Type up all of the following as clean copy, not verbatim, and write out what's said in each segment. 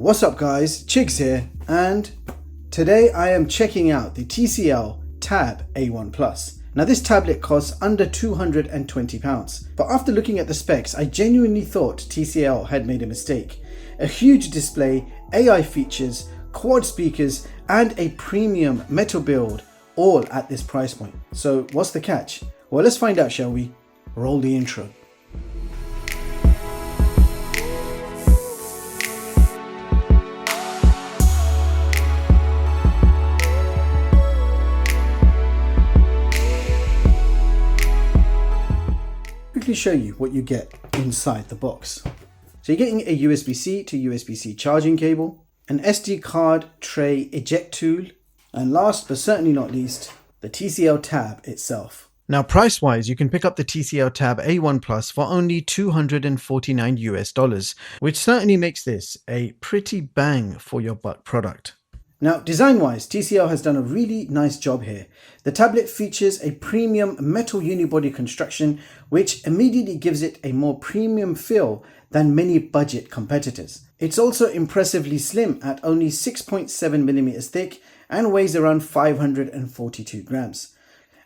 What's up guys, Chigz here, and today I am checking out the TCL TAB A1 Plus. Now this tablet costs under £220, but after looking at the specs I genuinely thought TCL had made a mistake. A huge display, AI features, quad speakers and a premium metal build all at this price point. So what's the catch? Well, let's find out, shall we? Roll the intro. Quickly show you what you get inside the box. So you're getting a USB-C to USB-C charging cable, an SD card tray eject tool, and last but certainly not least, the TCL TAB itself. Now price-wise, you can pick up the TCL TAB A1 Plus for only $249 US, which certainly makes this a pretty bang for your buck product. Now design-wise, TCL has done a really nice job here. The tablet features a premium metal unibody construction, which immediately gives it a more premium feel than many budget competitors. It's also impressively slim at only 6.7mm thick and weighs around 542 grams.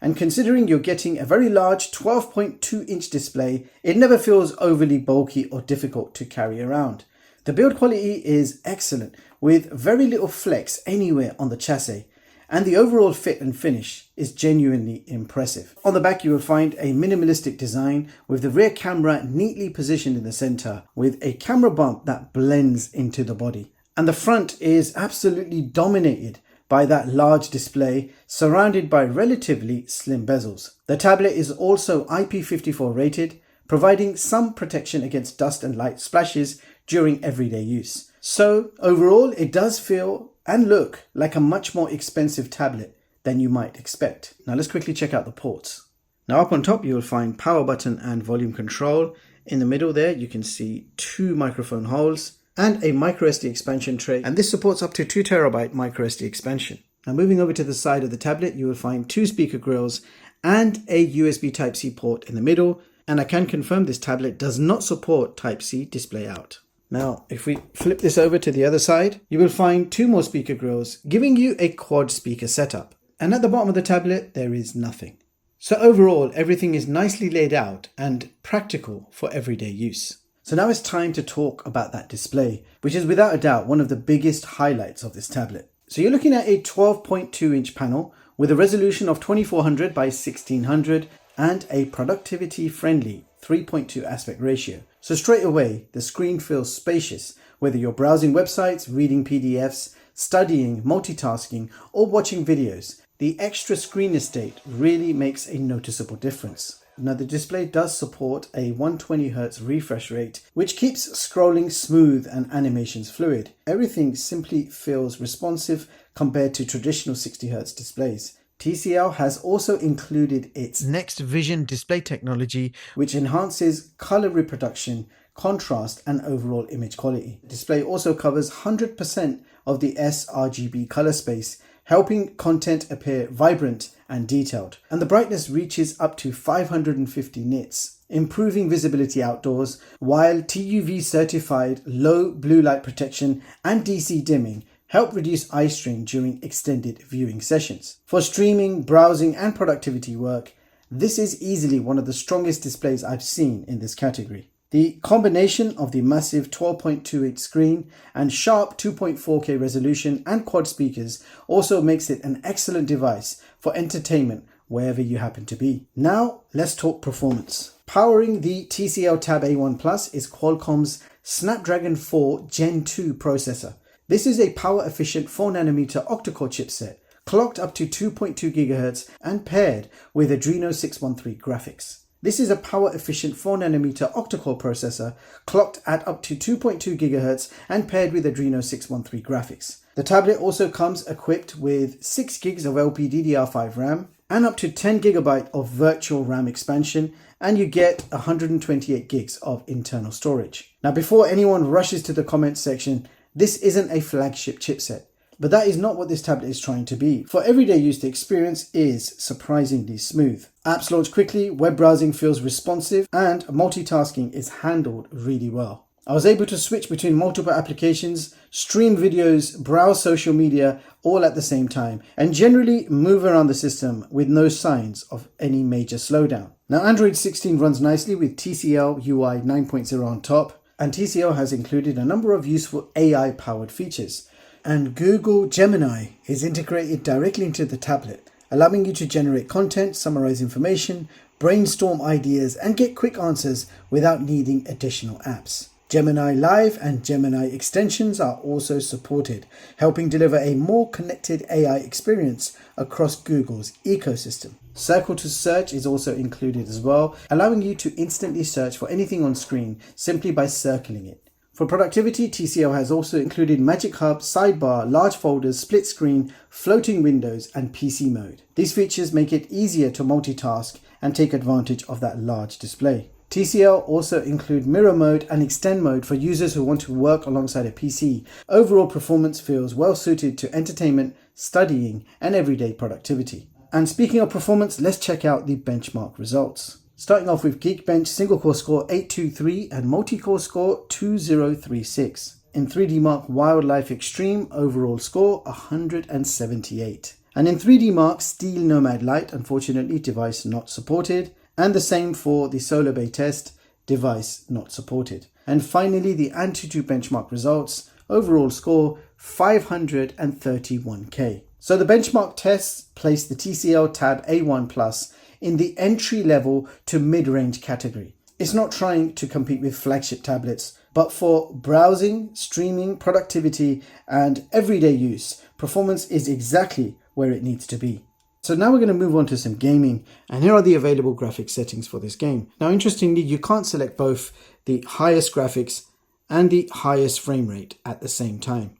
And considering you're getting a very large 12.2-inch display, it never feels overly bulky or difficult to carry around. The build quality is excellent, with very little flex anywhere on the chassis, and the overall fit and finish is genuinely impressive. On the back you will find a minimalistic design with the rear camera neatly positioned in the center with a camera bump that blends into the body. And the front is absolutely dominated by that large display surrounded by relatively slim bezels. The tablet is also IP54 rated, providing some protection against dust and light splashes during everyday use. So overall, it does feel and look like a much more expensive tablet than you might expect. Now let's quickly check out the ports. Now up on top you will find power button and volume control. In the middle there you can see two microphone holes and a microSD expansion tray, and this supports up to 2TB microSD expansion. Now moving over to the side of the tablet you will find two speaker grills and a USB Type-C port in the middle, and I can confirm this tablet does not support Type-C display out. Now, if we flip this over to the other side, you will find two more speaker grills, giving you a quad speaker setup. And at the bottom of the tablet, there is nothing. So overall, everything is nicely laid out and practical for everyday use. So now it's time to talk about that display, which is without a doubt one of the biggest highlights of this tablet. So you're looking at a 12.2-inch panel with a resolution of 2400 by 1600 and a productivity-friendly 3.2 aspect ratio. So straight away, the screen feels spacious, whether you're browsing websites, reading PDFs, studying, multitasking, or watching videos. The extra screen estate really makes a noticeable difference. Now the display does support a 120Hz refresh rate, which keeps scrolling smooth and animations fluid. Everything simply feels responsive compared to traditional 60Hz displays. TCL has also included its Next Vision display technology, which enhances color reproduction, contrast, and overall image quality. The display also covers 100% of the sRGB color space, helping content appear vibrant and detailed. And the brightness reaches up to 550 nits, improving visibility outdoors, while TUV certified low blue light protection and DC dimming help reduce eye strain during extended viewing sessions. For streaming, browsing, and productivity work, this is easily one of the strongest displays I've seen in this category. The combination of the massive 12.2-inch screen and sharp 2.4K resolution and quad speakers also makes it an excellent device for entertainment wherever you happen to be. Now, let's talk performance. Powering the TCL TAB A1 Plus is Qualcomm's Snapdragon 4 Gen 2 processor. This is a power-efficient 4nm octa-core chipset, clocked up to 2.2 GHz and paired with Adreno 613 graphics. This is a power-efficient 4nm octa-core processor, clocked at up to 2.2 GHz and paired with Adreno 613 graphics. The tablet also comes equipped with 6 GB of LPDDR5 RAM and up to 10 GB of virtual RAM expansion, and you get 128 GB of internal storage. Now before anyone rushes to the comments section, this isn't a flagship chipset, but that is not what this tablet is trying to be. For everyday use, the experience is surprisingly smooth. Apps launch quickly, web browsing feels responsive, and multitasking is handled really well. I was able to switch between multiple applications, stream videos, browse social media all at the same time, and generally move around the system with no signs of any major slowdown. Now Android 16 runs nicely with TCL UI 9.0 on top, and TCL has included a number of useful AI powered features. And Google Gemini is integrated directly into the tablet, allowing you to generate content, summarize information, brainstorm ideas, and get quick answers without needing additional apps. Gemini Live and Gemini extensions are also supported, helping deliver a more connected AI experience across Google's ecosystem. Circle to search is also included as well, allowing you to instantly search for anything on screen simply by circling it. For productivity, TCL has also included Magic Hub, Sidebar, large folders, split screen, floating windows, and PC mode. These features make it easier to multitask and take advantage of that large display. TCL also include mirror mode and extend mode for users who want to work alongside a PC. Overall performance feels well suited to entertainment, studying, and everyday productivity. And speaking of performance, let's check out the benchmark results. Starting off with Geekbench, single core score 823 and multi-core score 2036. In 3D Mark Wildlife Extreme, overall score 178. And in 3D Mark Steel Nomad Lite, unfortunately device not supported. And the same for the Solar Bay test, device not supported. And finally, the Antutu benchmark results, overall score 531K. So the benchmark tests placed the TCL TAB A1 Plus in the entry-level to mid-range category. It's not trying to compete with flagship tablets, but for browsing, streaming, productivity, and everyday use, performance is exactly where it needs to be. So now we're going to move on to some gaming, and here are the available graphics settings for this game. Now interestingly, you can't select both the highest graphics and the highest frame rate at the same time.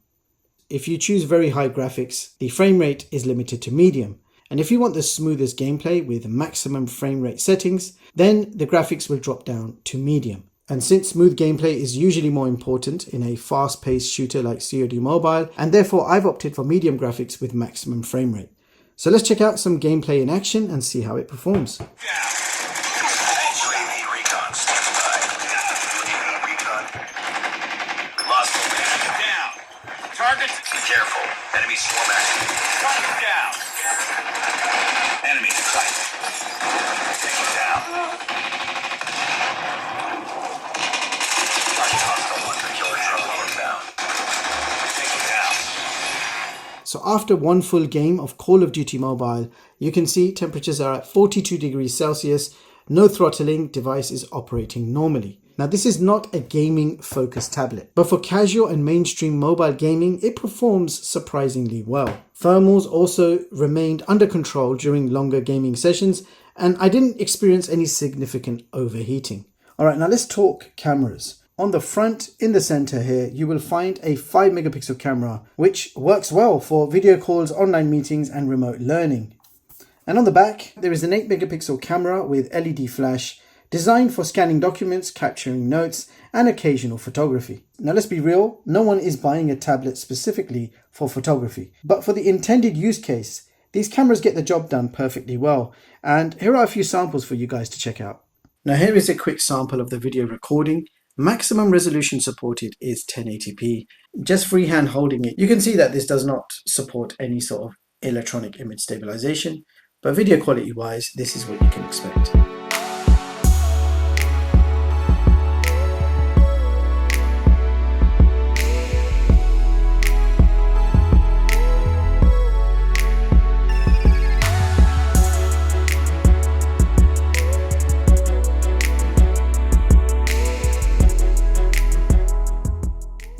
If you choose very high graphics, the frame rate is limited to medium. And if you want the smoothest gameplay with maximum frame rate settings, then the graphics will drop down to medium. And since smooth gameplay is usually more important in a fast-paced shooter like COD Mobile, and therefore I've opted for medium graphics with maximum frame rate. So let's check out some gameplay in action and see how it performs. Target. Be careful. Enemy swarm action. Target down. Enemy in sight. Take it down. Target hostile. Hunter killer drone inbound. Take it down. So after one full game of Call of Duty Mobile, you can see temperatures are at 42 degrees Celsius, no throttling, device is operating normally. Now this is not a gaming focused tablet, but for casual and mainstream mobile gaming, it performs surprisingly well. Thermals also remained under control during longer gaming sessions, and I didn't experience any significant overheating. Alright, now let's talk cameras. On the front, in the center here, you will find a 5 megapixel camera, which works well for video calls, online meetings, and remote learning. And on the back, there is an 8 megapixel camera with LED flash, designed for scanning documents, capturing notes, and occasional photography. Now let's be real, no one is buying a tablet specifically for photography. But for the intended use case, these cameras get the job done perfectly well. And here are a few samples for you guys to check out. Now here is a quick sample of the video recording. Maximum resolution supported is 1080p. Just freehand holding it, you can see that this does not support any sort of electronic image stabilization. But video quality wise, this is what you can expect.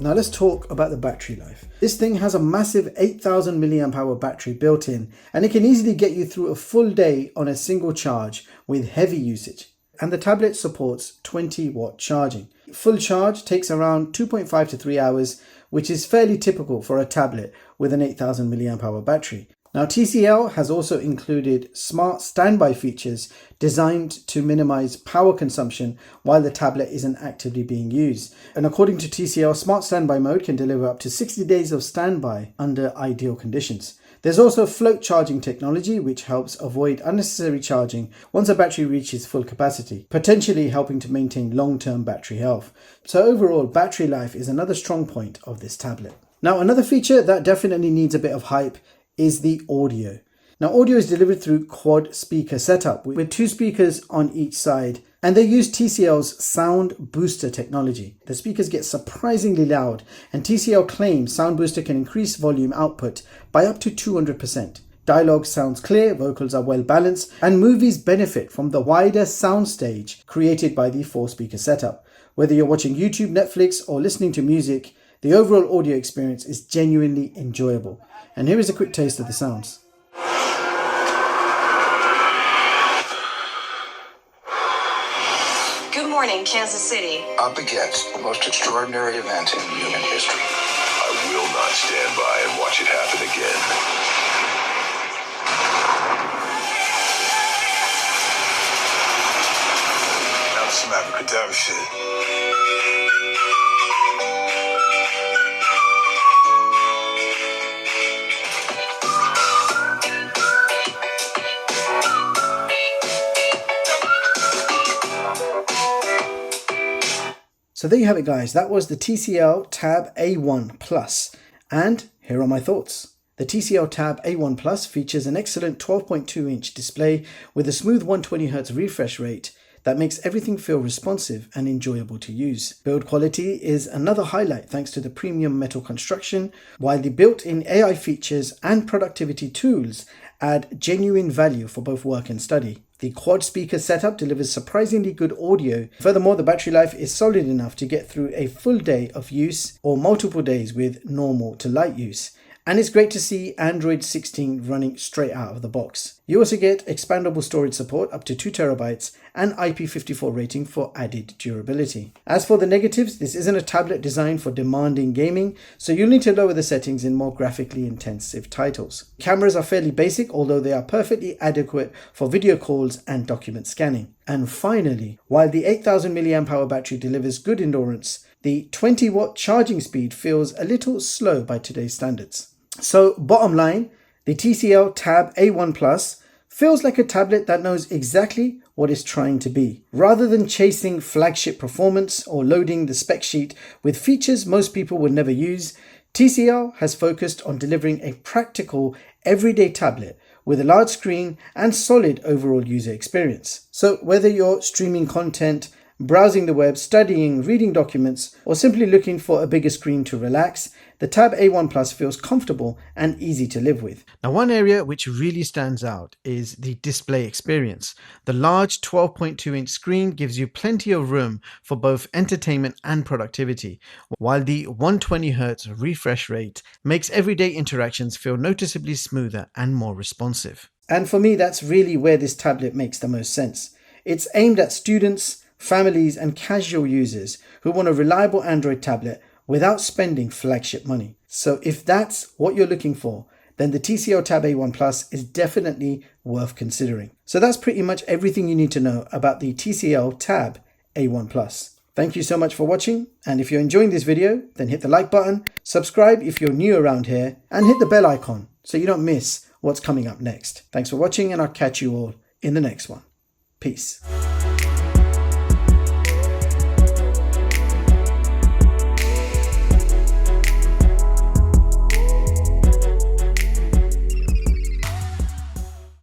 Now let's talk about the battery life. This thing has a massive 8000 mAh battery built in, and it can easily get you through a full day on a single charge with heavy usage. And the tablet supports 20-watt charging. Full charge takes around 2.5 to 3 hours, which is fairly typical for a tablet with an 8000 mAh battery. Now TCL has also included smart standby features designed to minimize power consumption while the tablet isn't actively being used. And according to TCL, smart standby mode can deliver up to 60 days of standby under ideal conditions. There's also float charging technology, which helps avoid unnecessary charging once a battery reaches full capacity, potentially helping to maintain long-term battery health. So overall, battery life is another strong point of this tablet. Now, another feature that definitely needs a bit of hype is the audio. Now, audio is delivered through quad speaker setup with 2 speakers on each side, and they use TCL's Sound Booster technology. The speakers get surprisingly loud, and TCL claims Sound Booster can increase volume output by up to 200%. Dialogue sounds clear, vocals are well balanced, and movies benefit from the wider soundstage created by the 4-speaker setup. Whether you're watching YouTube, Netflix, or listening to music, the overall audio experience is genuinely enjoyable. And here is a quick taste of the sounds. Good morning, Kansas City. Up against the most extraordinary event in human history. I will not stand by and watch it happen again. That was some abracadabra shit. So there you have it, guys. That was the TCL TAB A1 Plus. And here are my thoughts. The TCL TAB A1 Plus features an excellent 12.2-inch display with a smooth 120Hz refresh rate that makes everything feel responsive and enjoyable to use. Build quality is another highlight thanks to the premium metal construction, while the built-in AI features and productivity tools add genuine value for both work and study. The quad speaker setup delivers surprisingly good audio. Furthermore, the battery life is solid enough to get through a full day of use or multiple days with normal to light use. And it's great to see Android 16 running straight out of the box. You also get expandable storage support up to 2TB and IP54 rating for added durability. As for the negatives, this isn't a tablet designed for demanding gaming, so you'll need to lower the settings in more graphically intensive titles. Cameras are fairly basic, although they are perfectly adequate for video calls and document scanning. And finally, while the 8000 mAh battery delivers good endurance, the 20-watt charging speed feels a little slow by today's standards. So bottom line, the TCL TAB A1 Plus feels like a tablet that knows exactly what it's trying to be. Rather than chasing flagship performance or loading the spec sheet with features most people would never use, TCL has focused on delivering a practical, everyday tablet with a large screen and solid overall user experience. So whether you're streaming content, browsing the web, studying, reading documents, or simply looking for a bigger screen to relax, the TAB A1 Plus feels comfortable and easy to live with. Now, one area which really stands out is the display experience. The large 12.2-inch screen gives you plenty of room for both entertainment and productivity, while the 120Hz refresh rate makes everyday interactions feel noticeably smoother and more responsive. And for me, that's really where this tablet makes the most sense. It's aimed at students, families, and casual users who want a reliable Android tablet without spending flagship money. So if that's what you're looking for, then the TCL TAB A1 Plus is definitely worth considering. So that's pretty much everything you need to know about the TCL TAB A1 Plus. Thank you so much for watching, and if you're enjoying this video, then hit the like button, subscribe if you're new around here, and hit the bell icon so you don't miss what's coming up next. Thanks for watching, and I'll catch you all in the next one. Peace.